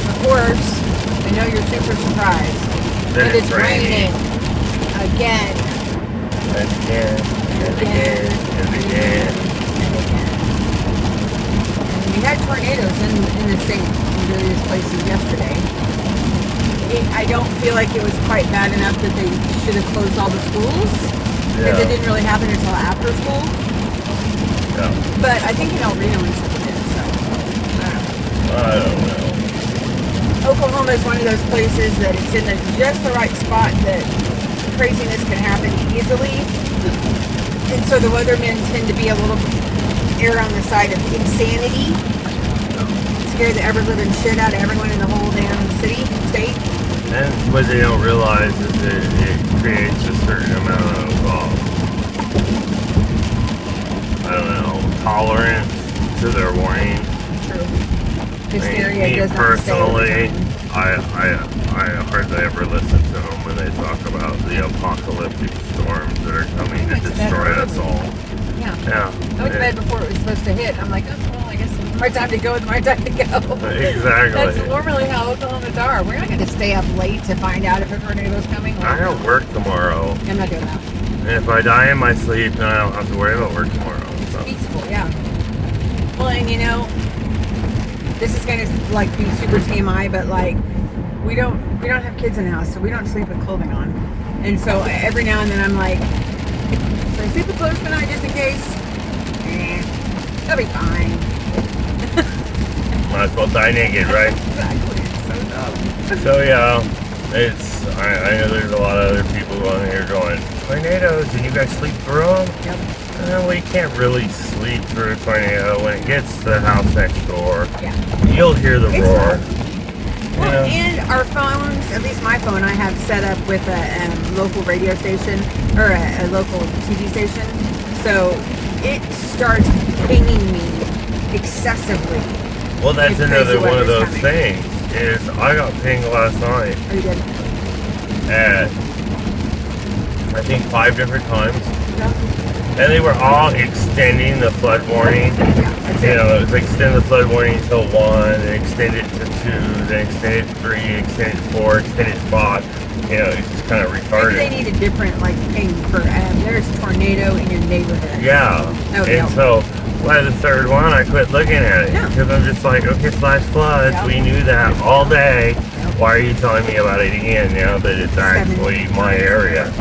Of course, I know you're super surprised. Then But it's raining. Again. And again. And again. And again. And we had tornadoes in the state in various places yesterday. I don't feel like it was quite bad enough that they should have closed all the schools. Because it didn't really happen until after school. Yeah. But I think in El Reno and stuff it did, so I don't know. Oklahoma is one of those places that it's in just the right spot that craziness can happen easily. And so the weathermen tend to be a little err on the side of insanity. Scare the ever-living shit out of everyone in the whole damn state. And what they don't realize is that it creates a certain amount of, I don't know, tolerance to their warning. True. Hysteria Me does not personally, stay. I hardly ever listen to them when they talk about the apocalyptic storms that are coming to destroy us all. Yeah. I went to bed before it was supposed to hit. I'm like, oh, well, I guess it's my time to go. It's my time to go. Exactly. That's normally how Oklahomans are. We're not going to stay up late to find out if a tornado's coming. I have work tomorrow. I'm not doing that. And if I die in my sleep, then I don't have to worry about work tomorrow. So. Peaceful, yeah. Well, and you know, this is going to like be super TMI, but like we don't have kids in the house, so we don't sleep with clothing on. And so every now and then I'm like, should I sleep with clothes tonight just in case? That'll be fine. Might as well die naked, right? Exactly. It's so dumb. So yeah, I know there's a lot of other people on here going, tornadoes, and you guys sleep through them? Yep. Well, you can't really sleep through a tornado when it gets to the house next door. Yeah. You'll hear the roar. Well, and our phones, at least my phone, I have set up with a local radio station or a local TV station. So it starts pinging me excessively. Well, that's if another crazy one of weather's those coming. things, is I got pinged last night Oh, you did? at, I think, 5 different times. No? And they were all extending the flood warning. You know, it was extend the flood warning until 1, then extend it to 2, then extend it to 3, extend it to 4, extend it to 5. You know, it's just kind of retarded. Maybe they need a different, like, ping for, there's a tornado in your neighborhood. Yeah. And so, by the third one, I quit looking at it. Yeah. Because I'm just like, okay, flash floods, we knew that all day. Why are you telling me about it again now that it's actually my area?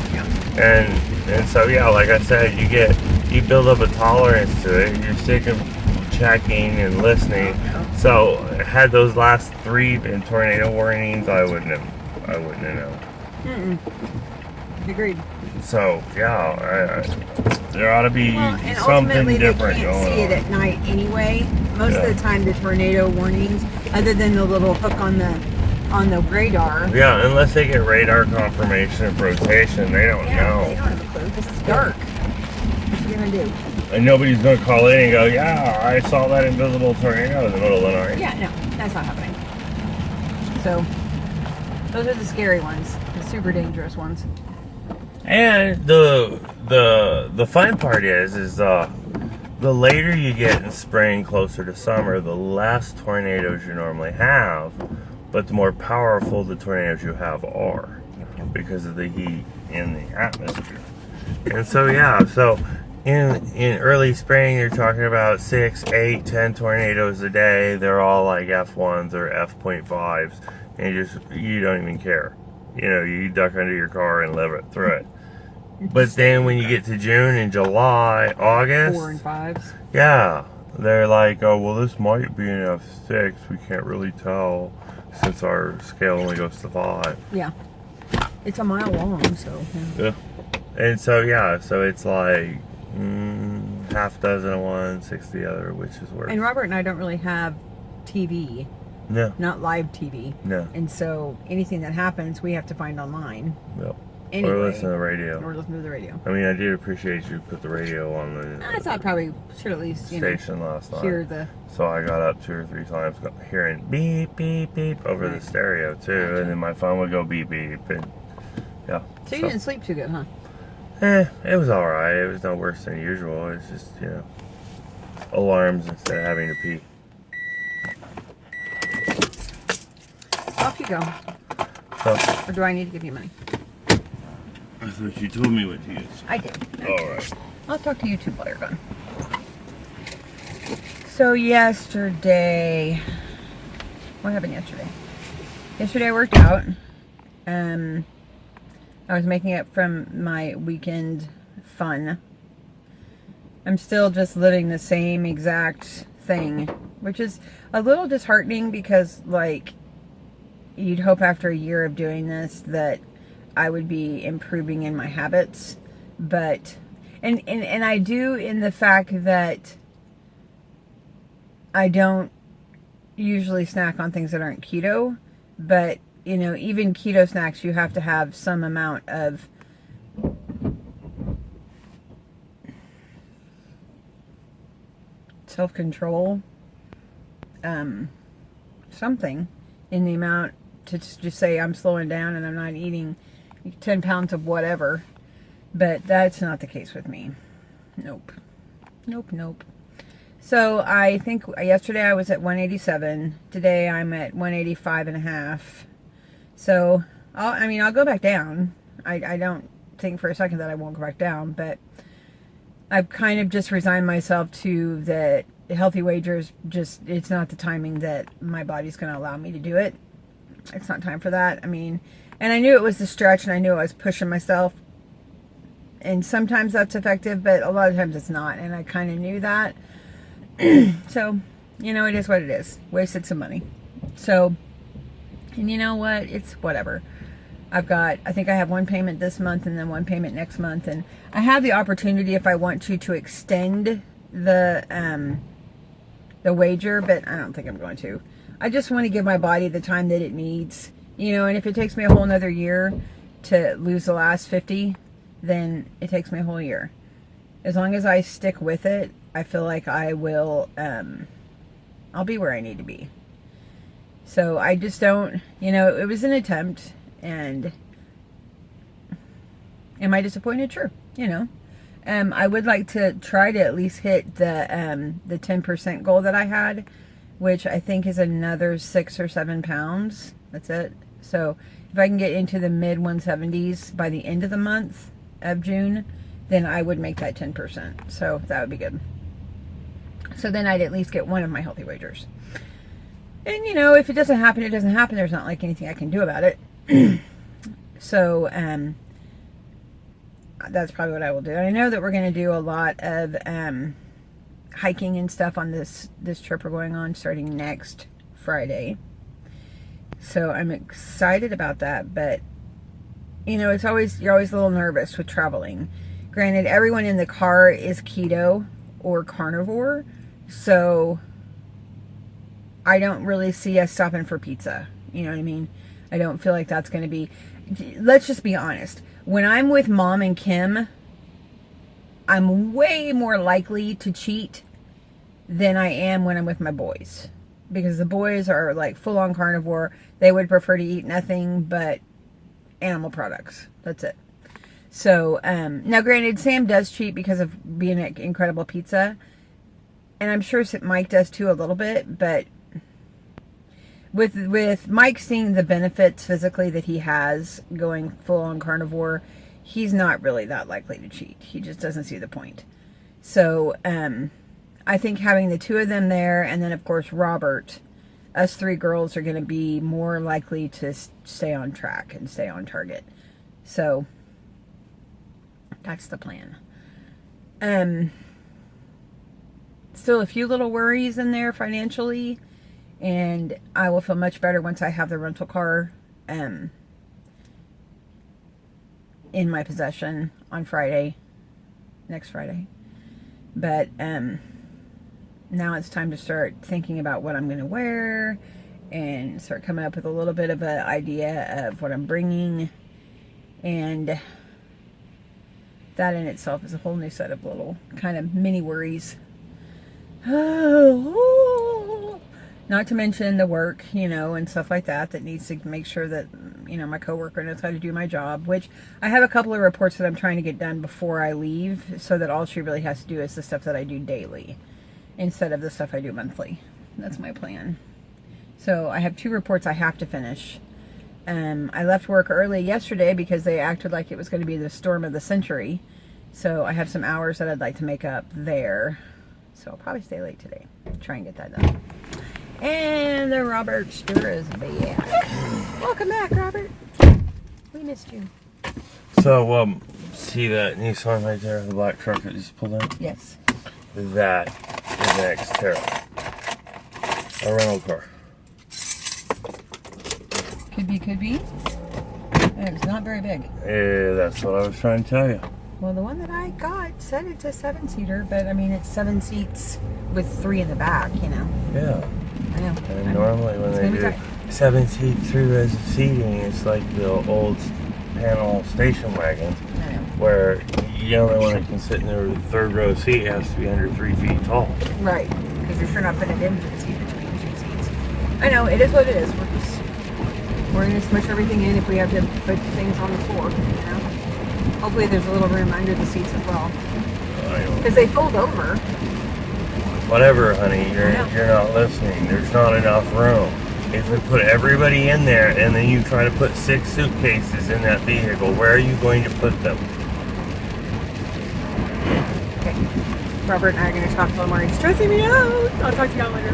And so, yeah, like I said, you build up a tolerance to it. You're sick of checking and listening. So, had those last 3 been tornado warnings, I wouldn't have known. Agreed. So, yeah, there ought to be and something ultimately different they going can't see on. it at night anyway. Most of the time, the tornado warnings, other than the little hook on the radar. Yeah, unless they get radar confirmation of rotation, they don't know. They don't have a clue because it's dark. What are you gonna do? And nobody's going to call in and go, yeah, I saw that invisible tornado in the middle of the night. Yeah, no, that's not happening. So, those are the scary ones, the super dangerous ones. And the fun part is the later you get in spring, closer to summer, the less tornadoes you normally have, but the more powerful the tornadoes you have are because of the heat in the atmosphere. And so, yeah, so in early spring, you're talking about 6, 8, 10 tornadoes a day. They're all like F1s or F.5s, and you don't even care. You know, you duck under your car and live it through it. But then when you get to June and July, August, 4 and 5s. Yeah, they're like, oh, well, this might be an F6. We can't really tell since our scale only goes to 5. Yeah, it's a mile long, so. Yeah. And so, yeah, so it's like half dozen of one, 6 the other, which is worse. And Robert and I don't really have TV. No. Not live TV. No. And so anything that happens, we have to find online. Yep. Anyway, or listen to the radio. Or listen to the radio. I mean, I did appreciate you put the radio on the I thought probably should at least, station last night. hear the... So I got up 2 or 3 times hearing beep, beep, beep over the stereo too. And then my phone would go beep, beep. And yeah. So you didn't sleep too good, huh? It was alright. It was no worse than usual. It's just, alarms instead of having to pee. Off you go. So, Or do I need to give you money? I thought you told me what to use. I did. Alright. I'll talk to you too while you're gone. So yesterday, what happened yesterday? Yesterday I worked out. I was making up from my weekend fun. I'm still just living the same exact thing, which is a little disheartening because, like, you'd hope after a year of doing this that I would be improving in my habits, but and I do, in the fact that I don't usually snack on things that aren't keto, but you know, even keto snacks, you have to have some amount of self-control, something in the amount to just say I'm slowing down and I'm not eating 10 pounds of whatever. But that's not the case with me. Nope. So I think yesterday I was at 187. Today I'm at 185.5. So I'll go back down. I don't think for a second that I won't go back down, but I've kind of just resigned myself to that healthy wagers. Just, it's not the timing that my body's going to allow me to do it. It's not time for that. I mean, and I knew it was the stretch, and I knew I was pushing myself. And sometimes that's effective, but a lot of times it's not. And I kind of knew that. So, you know, it is what it is. Wasted some money. So, and you know what? It's whatever. I think I have one payment this month and then one payment next month. And I have the opportunity, if I want to extend the wager, but I don't think I'm going to. I just want to give my body the time that it needs, you know, and if it takes me a whole nother year to lose the last 50, then it takes me a whole year. As long as I stick with it, I feel like I will, I'll be where I need to be. So I just don't, you know, it was an attempt, and am I disappointed? Sure, you know. I would like to try to at least hit the 10% goal that I had, which I think is another 6 or 7 pounds. That's it. So if I can get into the mid 170s by the end of the month of June, then I would make that 10%. So that would be good. So then I'd at least get one of my healthy wagers. And you know, if it doesn't happen, it doesn't happen. There's not like anything I can do about it. So that's probably what I will do. I know that we're going to do a lot of hiking and stuff on this trip we're going on starting next Friday. So I'm excited about that, but you know, you're always a little nervous with traveling. Granted, everyone in the car is keto or carnivore, so I don't really see us stopping for pizza. You know what I mean? I don't feel like that's going to be, let's just be honest. When I'm with Mom and Kim, I'm way more likely to cheat than I am when I'm with my boys. Because the boys are like full-on carnivore. They would prefer to eat nothing but animal products. That's it. So, now granted, Sam does cheat because of being at Incredible Pizza. And I'm sure Mike does too a little bit. But with Mike seeing the benefits physically that he has going full-on carnivore, he's not really that likely to cheat. He just doesn't see the point. So, I think having the two of them there, and then of course Robert, us three girls are going to be more likely to stay on track and stay on target. So that's the plan. Still a few little worries in there financially, and I will feel much better once I have the rental car in my possession on next Friday. But now it's time to start thinking about what I'm going to wear and start coming up with a little bit of an idea of what I'm bringing. And that in itself is a whole new set of little kind of mini worries. Not to mention the work, you know, and stuff like that needs to make sure that, you know, my coworker knows how to do my job, which I have a couple of reports that I'm trying to get done before I leave, so that all she really has to do is the stuff that I do daily instead of the stuff I do monthly. That's my plan. So I have 2 reports I have to finish I left work early yesterday because they acted like it was going to be the storm of the century. So I have some hours that I'd like to make up there. So I'll probably stay late today. Try and get that done. And the Robert Stir is back. Welcome back, Robert. We missed you. So, see that Nissan right there, the black truck that just pulled in? Yes. That is an Xterra. A rental car. Could be. It's not very big. Yeah, that's what I was trying to tell you. Well, the one that I got said it's a 7-seater, but I mean, it's 7 seats with 3 in the back, you know. Yeah. I know. And normally when they do 7-seat 3-rows of seating, it's like the old panel station wagons, I know. where the only one that can sit in the third row seat has to be under 3 feet tall. Right, because you're sure not putting an infant seat between 2 seats. I know, it is what it is. We're going to smush everything in if we have to put things on the floor, you know. Hopefully there's a little room under the seats as well. Because they fold over. Whatever, honey, you're not listening. There's not enough room. If we put everybody in there and then you try to put 6 suitcases in that vehicle, where are you going to put them? Okay. Robert and I are going to talk a little more. He's stressing me out. I'll talk to y'all later.